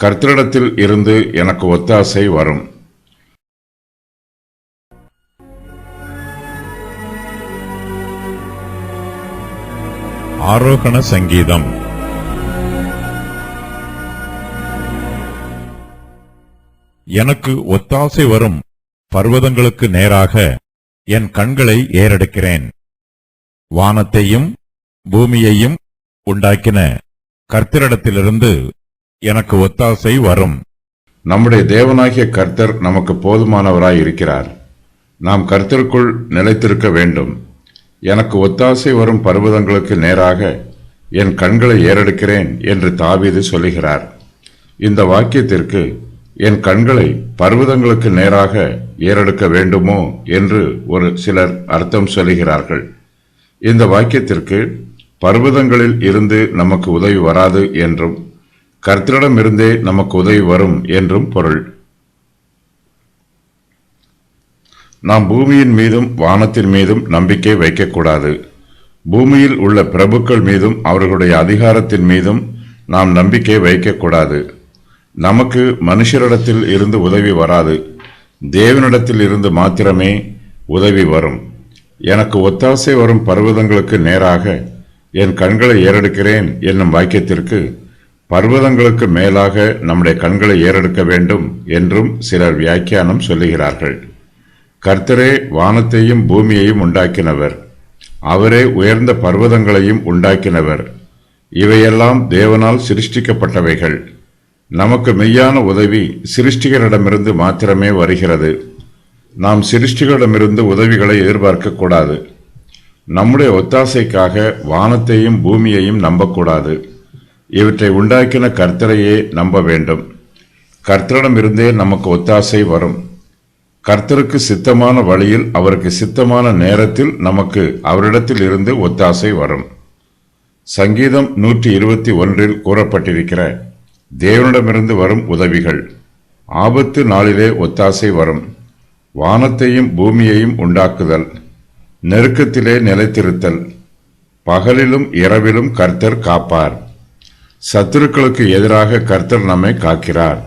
கர்த்தரிடத்தில் இருந்து எனக்கு ஒத்தாசை வரும். ஆரோகண சங்கீதம். எனக்கு ஒத்தாசை வரும் பர்வதங்களுக்கு நேராக என் கண்களை ஏறெடுக்கிறேன். வானத்தையும் பூமியையும் உண்டாக்கின கர்த்தரிடத்திலிருந்து எனக்கு ஒத்தாசை வரும். நம்முடைய தேவனாகிய கர்த்தர் நமக்கு போதுமானவராய் இருக்கிறார். நாம் கர்த்தருக்குள் நிலைத்திருக்க வேண்டும். எனக்கு ஒத்தாசை வரும் பர்வதங்களுக்கு நேராக என் கண்களை ஏறெடுக்கிறேன் என்று தாவீது சொல்லுகிறார். இந்த வாக்கியத்திற்கு என் கண்களை பர்வதங்களுக்கு நேராக ஏறெடுக்க வேண்டுமோ என்று ஒரு சிலர் அர்த்தம் சொல்லுகிறார்கள். இந்த வாக்கியத்திற்கு பர்வதங்களில் இருந்து நமக்கு உதவி வராது என்றும் கர்த்தரிடமிருந்தே நமக்கு உதவி வரும் என்றும் பொருள். நாம் பூமியின் மீதும் வானத்தின் மீதும் நம்பிக்கை வைக்கக்கூடாது. பூமியில் உள்ள பிரபுக்கள் மீதும் அவர்களுடைய அதிகாரத்தின் மீதும் நாம் நம்பிக்கை வைக்கக்கூடாது. நமக்கு மனுஷரிடத்தில் இருந்து உதவி வராது. தேவனிடத்தில் இருந்து மாத்திரமே உதவி வரும். எனக்கு ஒத்தாசை வரும் பர்வதங்களுக்கு நேராக என் கண்களை ஏறெடுக்கிறேன் என்னும் வாக்கியத்திற்கு பர்வதங்களுக்கு மேலாக நம்முடைய கண்களை ஏறெடுக்க வேண்டும் என்றும் சிலர் வியாக்கியானம் சொல்லுகிறார்கள். கர்த்தரே வானத்தையும் பூமியையும் உண்டாக்கினவர். அவரே உயர்ந்த பர்வதங்களையும் உண்டாக்கினவர். இவையெல்லாம் தேவனால் சிருஷ்டிக்கப்பட்டவைகள். நமக்கு மெய்யான உதவி சிருஷ்டிகரிடமிருந்து மாத்திரமே வருகிறது. நாம் சிருஷ்டிகளிடமிருந்து உதவிகளை எதிர்பார்க்கக்கூடாது. நம்முடைய ஒத்தாசைக்காக வானத்தையும் பூமியையும் நம்பக்கூடாது. இவற்றை உண்டாக்கின கர்த்தரையே நம்ப வேண்டும். கர்த்தரிடமிருந்தே நமக்கு ஒத்தாசை வரும். கர்த்தருக்கு சித்தமான வழியில் அவருக்கு சித்தமான நேரத்தில் நமக்கு அவரிடத்தில் இருந்து ஒத்தாசை வரும். சங்கீதம் 121 கூறப்பட்டிருக்கிற தேவனிடமிருந்து வரும் உதவிகள். ஆபத்து நாளிலே ஒத்தாசை வரும். வானத்தையும் பூமியையும் உண்டாக்குதல், நெருக்கத்திலே நிலைத்திருத்தல், பகலிலும் இரவிலும் கர்த்தர் காப்பார். சத்துருக்களுக்கு எதிராக கர்த்தர் நம்மை காக்கிறார்.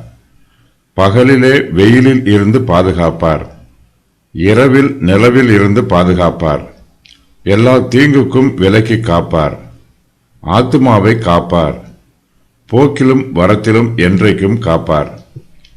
பகலிலே வெயிலில் இருந்து பாதுகாப்பார். இரவில் நிலவில் இருந்து பாதுகாப்பார். எல்லா தீங்குக்கும் விலக்கி காப்பார். ஆத்துமாவை காப்பார். போக்கிலும் வரத்திலும் என்றைக்கும் காப்பார்.